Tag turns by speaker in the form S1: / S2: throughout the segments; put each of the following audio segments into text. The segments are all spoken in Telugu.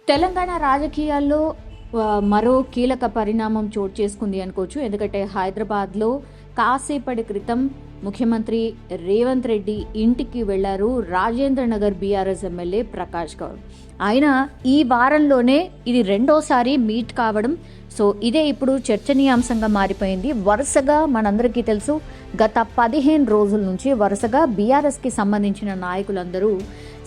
S1: తెలంగాణ రాజకీయాల్లో మరో కీలక పరిణామం చోటు చేసుకుంది అనుకోవచ్చు. ఎందుకంటే హైదరాబాద్లో కాసేపటి క్రితం ముఖ్యమంత్రి రేవంత్ రెడ్డి ఇంటికి వెళ్లారు రాజేంద్ర నగర్ బీఆర్ఎస్ ఎమ్మెల్యే ప్రకాష్ గౌడ్. ఆయన ఈ వారంలోనే ఇది రెండోసారి మీట్ కావడం, సో ఇదే ఇప్పుడు చర్చనీయాంశంగా మారిపోయింది. వరుసగా మనందరికీ తెలుసు, గత 15 రోజుల నుంచి వరుసగా బీఆర్ఎస్కి సంబంధించిన నాయకులందరూ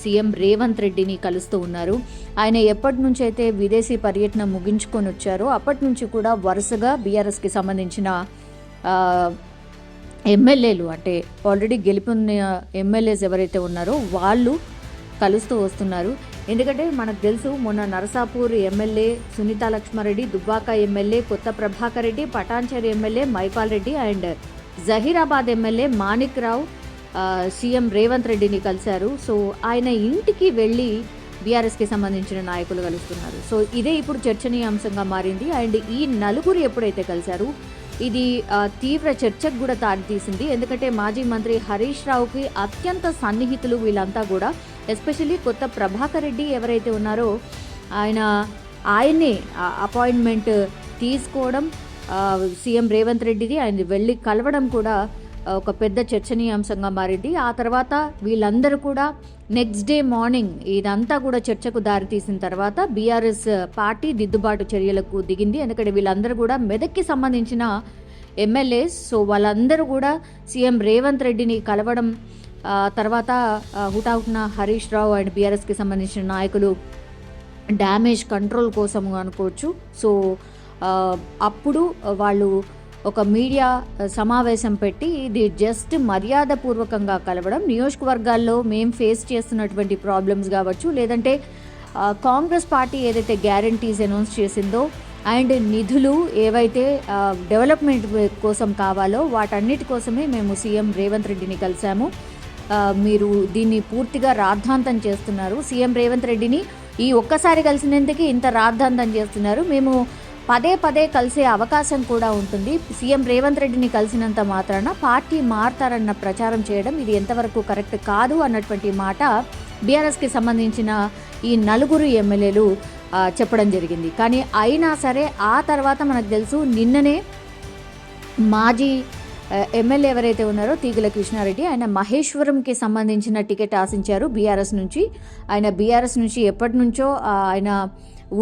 S1: సీఎం రేవంత్ రెడ్డిని కలుస్తూ ఉన్నారు. ఆయన ఎప్పటి నుంచి అయితే విదేశీ పర్యటన ముగించుకొని వచ్చారో అప్పటి నుంచి కూడా వరుసగా బీఆర్ఎస్కి సంబంధించిన ఎమ్మెల్యేలు, అంటే ఆల్రెడీ గెలుపొందిన ఎమ్మెల్యేస్ ఎవరైతే ఉన్నారో వాళ్ళు కలుస్తూ వస్తున్నారు. ఎందుకంటే మనకు తెలుసు, మొన్న నరసాపూర్ ఎమ్మెల్యే సునీతా లక్ష్మారెడ్డి, దుబ్బాక ఎమ్మెల్యే కొత్త Prabhakar Reddy, Patancheru MLA Mypal Reddy and Zaheerabad MLA Manik Rao CM Revanth రెడ్డిని కలిశారు. సో ఆయన ఇంటికి వెళ్ళి బీఆర్ఎస్కి సంబంధించిన నాయకులు కలుస్తున్నారు. సో ఇదే ఇప్పుడు చర్చనీయాంశంగా మారింది. అండ్ ఈ నలుగురు ఎప్పుడైతే కలిశారు ఇది తీవ్ర చర్చకు కూడా దారితీసింది. ఎందుకంటే మాజీ మంత్రి హరీష్ రావుకి అత్యంత సన్నిహితులు వీళ్ళంతా కూడా. ఎస్పెషల్లీ కొత్త ప్రభాకర్ రెడ్డి ఎవరైతే ఉన్నారో ఆయన్నే అపాయింట్మెంట్ తీసుకోవడం, సీఎం రేవంత్ రెడ్డిది ఆయన వెళ్ళి కలవడం కూడా ఒక పెద్ద చర్చనీయాంశంగా మారింది. ఆ తర్వాత వీళ్ళందరూ కూడా నెక్స్ట్ డే మార్నింగ్ ఇదంతా కూడా చర్చకు దారితీసిన తర్వాత బీఆర్ఎస్ పార్టీ దిద్దుబాటు చర్యలకు దిగింది. ఎందుకంటే వీళ్ళందరూ కూడా మెదక్కి సంబంధించిన ఎమ్మెల్యేస్. సో వాళ్ళందరూ కూడా సీఎం రేవంత్ రెడ్డిని కలవడం తర్వాత హుటాహుటిన హరీష్ రావు అండ్ బీఆర్ఎస్కి సంబంధించిన నాయకులు డ్యామేజ్ కంట్రోల్ కోసం అనుకోవచ్చు. సో అప్పుడు వాళ్ళు ఒక మీడియా సమావేశం పెట్టి ఇది జస్ట్ మర్యాదపూర్వకంగా కలవడం, నియోజకవర్గాల్లో మేము ఫేస్ చేస్తున్నటువంటి ప్రాబ్లమ్స్ కావచ్చు, లేదంటే కాంగ్రెస్ పార్టీ ఏదైతే గ్యారంటీస్ అనౌన్స్ చేసిందో అండ్ నిధులు ఏవైతే డెవలప్మెంట్ కోసం కావాలో వాటన్నిటి కోసమే మేము సీఎం రేవంత్ రెడ్డిని కలిసాము. మీరు దీన్ని పూర్తిగా రాద్ధాంతం చేస్తున్నారు, సీఎం రేవంత్ రెడ్డిని ఈ ఒక్కసారి కలిసినందుకు ఇంత రాద్ధాంతం చేస్తున్నారు, మేము పదే పదే కలిసే అవకాశం కూడా ఉంటుంది, సీఎం రేవంత్ రెడ్డిని కలిసినంత మాత్రాన పార్టీ మారతారన్న ప్రచారం చేయడం ఇది ఎంతవరకు కరెక్ట్ కాదు అన్నటువంటి మాట బీఆర్ఎస్కి సంబంధించిన ఈ నలుగురు ఎమ్మెల్యేలు చెప్పడం జరిగింది. కానీ అయినా సరే ఆ తర్వాత మనకు తెలుసు, నిన్ననే మాజీ ఎమ్మెల్యే ఎవరైతే ఉన్నారో తీగల కృష్ణారెడ్డి, ఆయన మహేశ్వరంకి సంబంధించిన టికెట్ ఆశించారు బీఆర్ఎస్ నుంచి. ఆయన బీఆర్ఎస్ నుంచి ఎప్పటి నుంచో ఆయన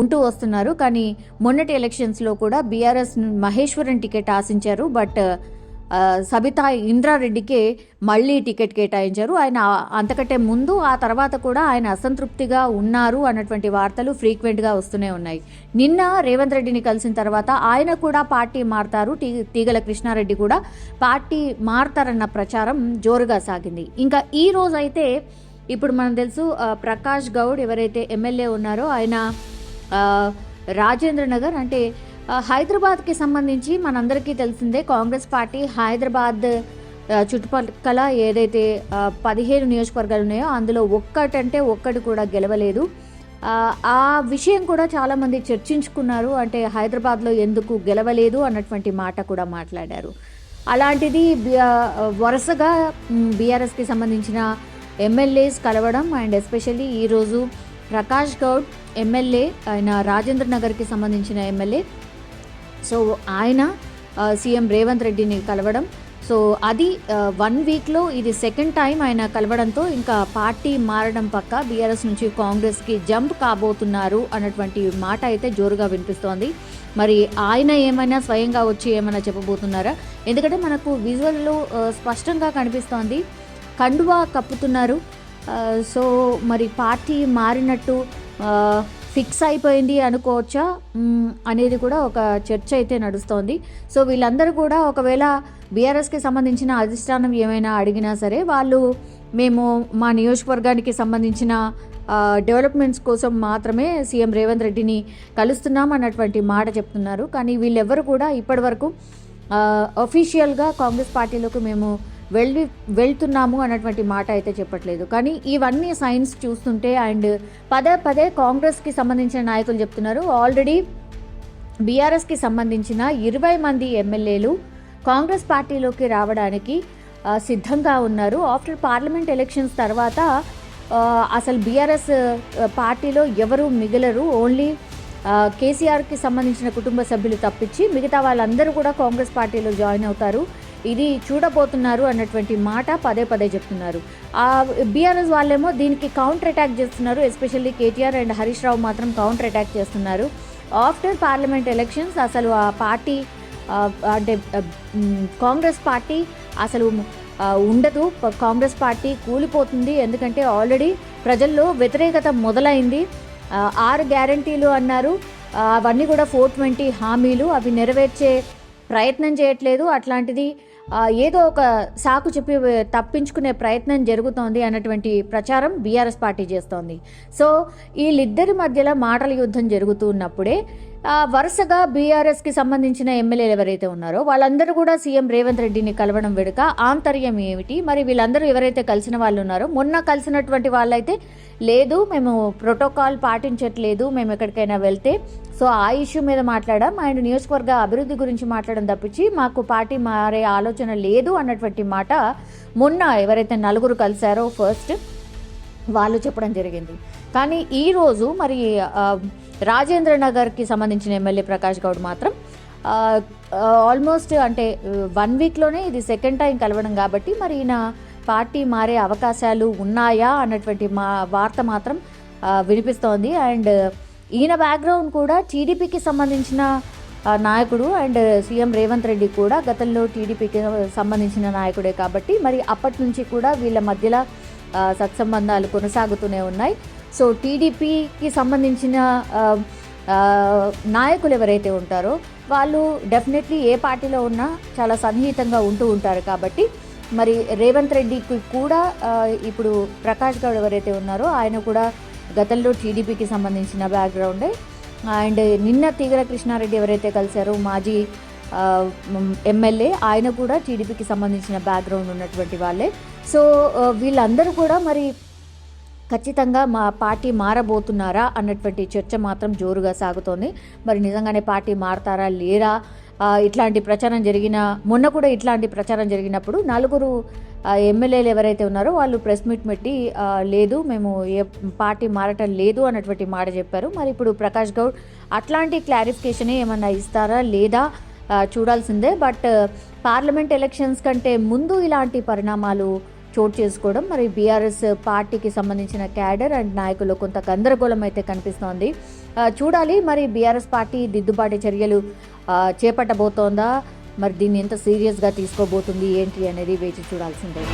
S1: ఉంటూ వస్తున్నారు. కానీ మొన్నటి ఎలక్షన్స్లో కూడా బీఆర్ఎస్ మహేశ్వరం టికెట్ ఆశించారు. బట్ సబితా ఇంద్రారెడ్డికే మళ్ళీ టికెట్ కేటాయించారు. ఆయన అంతకంటే ముందు ఆ తర్వాత కూడా ఆయన అసంతృప్తిగా ఉన్నారు అన్నటువంటి వార్తలు ఫ్రీక్వెంట్గా వస్తూనే ఉన్నాయి. నిన్న రేవంత్ రెడ్డిని కలిసిన తర్వాత ఆయన కూడా పార్టీ మారతారు, తీగల కృష్ణారెడ్డి కూడా పార్టీ మారతారన్న ప్రచారం జోరుగా సాగింది. ఇంకా ఈ రోజు అయితే ఇప్పుడు మనం తెలుసు, ప్రకాష్ గౌడ్ ఎవరైతే ఎమ్మెల్యే ఉన్నారో ఆయన రాజేంద్ర నగర్, అంటే హైదరాబాద్కి సంబంధించి మనందరికీ తెలిసిందే, కాంగ్రెస్ పార్టీ హైదరాబాద్ చుట్టుపక్కల ఏదైతే 15 నియోజకవర్గాలు ఉన్నాయో అందులో ఒక్కటి కూడా గెలవలేదు. ఆ విషయం కూడా చాలామంది చర్చించుకున్నారు. అంటే హైదరాబాద్లో ఎందుకు గెలవలేదు అన్నటువంటి మాట కూడా మాట్లాడారు. అలాంటిది వరుసగా బీఆర్ఎస్కి సంబంధించిన ఎమ్మెల్యేస్ కలవడం అండ్ ఎస్పెషల్లీ ఈరోజు ప్రకాష్ గౌడ్ ఎమ్మెల్యే, ఆయన రాజేంద్ర నగర్కి సంబంధించిన ఎమ్మెల్యే, సో ఆయన సీఎం రేవంత్ రెడ్డిని కలవడం. సో అది 1 వీక్లో ఇది సెకండ్ టైం ఆయన కలవడంతో ఇంకా పార్టీ మారడం పక్క బీఆర్ఎస్ నుంచి కాంగ్రెస్కి జంప్ కాబోతున్నారు అన్నటువంటి మాట అయితే జోరుగా వినిపిస్తోంది. మరి ఆయన ఏమైనా స్వయంగా వచ్చి ఏమైనా చెప్పబోతున్నారా? ఎందుకంటే మనకు విజువల్లో స్పష్టంగా కనిపిస్తోంది, కండువా కప్పుతున్నారు. సో మరి పార్టీ మారినట్టు ఫిక్స్ అయిపోయింది అనుకోవచ్చా అనేది కూడా ఒక చర్చ అయితే నడుస్తోంది. సో వీళ్ళందరూ కూడా ఒకవేళ బీఆర్ఎస్కి సంబంధించిన అధిష్టానం ఏమైనా అడిగినా సరే వాళ్ళు మేము మా నియోజకవర్గానికి సంబంధించిన డెవలప్మెంట్స్ కోసం మాత్రమే సీఎం రేవంత్ రెడ్డిని కలుస్తున్నాం అన్నటువంటి మాట చెప్తున్నారు. కానీ వీళ్ళెవ్వరు కూడా ఇప్పటివరకు అఫీషియల్గా కాంగ్రెస్ పార్టీలోకి మేము వెళ్తున్నాము అన్నటువంటి మాట అయితే చెప్పట్లేదు. కానీ ఇవన్నీ సైన్స్ చూస్తుంటే అండ్ పదే కాంగ్రెస్కి సంబంధించిన నాయకులు చెప్తున్నారు, ఆల్రెడీ బీఆర్ఎస్కి సంబంధించిన 20 మంది ఎమ్మెల్యేలు కాంగ్రెస్ పార్టీలోకి రావడానికి సిద్ధంగా ఉన్నారు. ఆఫ్టర్ పార్లమెంట్ ఎలక్షన్స్ తర్వాత అసలు బీఆర్ఎస్ పార్టీలో ఎవరు మిగలరు, ఓన్లీ కేసీఆర్కి సంబంధించిన కుటుంబ సభ్యులు తప్పించి మిగతా వాళ్ళందరూ కూడా కాంగ్రెస్ పార్టీలో జాయిన్ అవుతారు, ఇది చూడబోతున్నారు అన్నటువంటి మాట పదే పదే చెప్తున్నారు. బీఆర్ఎస్ వాళ్ళేమో దీనికి కౌంటర్ అటాక్ చేస్తున్నారు. ఎస్పెషల్లీ కేటీఆర్ అండ్ హరీష్ రావు మాత్రం కౌంటర్ అటాక్ చేస్తున్నారు. ఆఫ్టర్ పార్లమెంట్ ఎలక్షన్స్ అసలు ఆ పార్టీ అంటే కాంగ్రెస్ పార్టీ అసలు ఉండదు, కాంగ్రెస్ పార్టీ కూలిపోతుంది. ఎందుకంటే ఆల్రెడీ ప్రజల్లో వ్యతిరేకత మొదలైంది. 6 గ్యారంటీలు అన్నారు, అవన్నీ కూడా 420 హామీలు, అవి నెరవేర్చే ప్రయత్నం చేయట్లేదు. అట్లాంటిది ఏదో ఒక సాకు చెప్పి తప్పించుకునే ప్రయత్నం జరుగుతోంది అన్నటువంటి ప్రచారం బీఆర్ఎస్ పార్టీ చేస్తోంది. సో వీళ్ళిద్దరి మధ్యలో మాటల యుద్ధం జరుగుతున్నప్పుడే వరుసగా బీఆర్ఎస్కి సంబంధించిన ఎమ్మెల్యేలు ఎవరైతే ఉన్నారో వాళ్ళందరూ కూడా సీఎం రేవంత్ రెడ్డిని కలవడం వెనుక ఆంతర్యం ఏమిటి, మరి వీళ్ళందరూ ఎవరైతే కలిసిన వాళ్ళు ఉన్నారో, మొన్న కలిసినటువంటి వాళ్ళైతే లేదు మేము ప్రోటోకాల్ పాటించట్లేదు, మేము ఎక్కడికైనా వెళ్తే సో ఆ ఇష్యూ మీద మాట్లాడాం అండ్ నియోజకవర్గ అభివృద్ధి గురించి మాట్లాడడం తప్పించి మాకు పార్టీ మారే ఆలోచన లేదు అన్నటువంటి మాట మొన్న ఎవరైతే 4 కలిశారో ఫస్ట్ వాళ్ళు చెప్పడం జరిగింది. కానీ ఈరోజు మరి రాజేంద్ర నగర్కి సంబంధించిన ఎమ్మెల్యే ప్రకాష్ గౌడ్ మాత్రం ఆల్మోస్ట్ అంటే 1 వీక్లోనే ఇది సెకండ్ టైం కలవడం కాబట్టి మరి ఈయన పార్టీ మారే అవకాశాలు ఉన్నాయా అన్నటువంటి వార్త మాత్రం వినిపిస్తోంది. అండ్ ఈయన బ్యాక్గ్రౌండ్ కూడా టీడీపీకి సంబంధించిన నాయకుడు అండ్ సీఎం రేవంత్ రెడ్డి కూడా గతంలో టీడీపీకి సంబంధించిన నాయకుడే కాబట్టి మరి అప్పటి నుంచి కూడా వీళ్ళ మధ్యలో సత్సంబంధాలు కొనసాగుతూనే ఉన్నాయి. సో టీడీపీకి సంబంధించిన నాయకులు ఎవరైతే ఉంటారో వాళ్ళు డెఫినెట్లీ ఏ పార్టీలో ఉన్నా చాలా సన్నిహితంగా ఉంటూ ఉంటారు. కాబట్టి మరి రేవంత్ రెడ్డికి కూడా ఇప్పుడు ప్రకాష్ గౌడ్ ఎవరైతే ఉన్నారో ఆయన కూడా గతంలో టీడీపీకి సంబంధించిన బ్యాక్గ్రౌండే. అండ్ నిన్న తీగల కృష్ణారెడ్డి ఎవరైతే కలిశారో మాజీ ఎమ్మెల్యే, ఆయన కూడా టీడీపీకి సంబంధించిన బ్యాక్గ్రౌండ్ ఉన్నటువంటి వాళ్ళే. సో వీళ్ళందరూ కూడా మరి ఖచ్చితంగా మా పార్టీ మారబోతున్నారా అన్నటువంటి చర్చ మాత్రం జోరుగా సాగుతోంది. మరి నిజంగానే పార్టీ మారతారా లేరా, ఇట్లాంటి ప్రచారం మొన్న కూడా ఇట్లాంటి ప్రచారం జరిగినప్పుడు 4 ఎమ్మెల్యేలు ఎవరైతే ఉన్నారో వాళ్ళు ప్రెస్ మీట్ పెట్టి లేదు మేము ఏ పార్టీ మారటం లేదు అన్నటువంటి మాట చెప్పారు. మరి ఇప్పుడు ప్రకాష్ గౌడ్ అట్లాంటి క్లారిఫికేషన్ ఏమన్నా ఇస్తారా లేదా చూడాల్సిందే. బట్ పార్లమెంట్ ఎలక్షన్స్ కంటే ముందు ఇలాంటి పరిణామాలు చోటు చేసుకోవడం మరి బీఆర్ఎస్ పార్టీకి సంబంధించిన క్యాడర్ అండ్ నాయకులు కొంత గందరగోళం అయితే కనిపిస్తోంది. చూడాలి మరి బీఆర్ఎస్ పార్టీ దిద్దుబాటు చర్యలు చేపట్టబోతోందా, మరి దీన్ని ఎంత సీరియస్గా తీసుకోబోతుంది ఏంటి అనేది వేచి చూడాల్సిందే.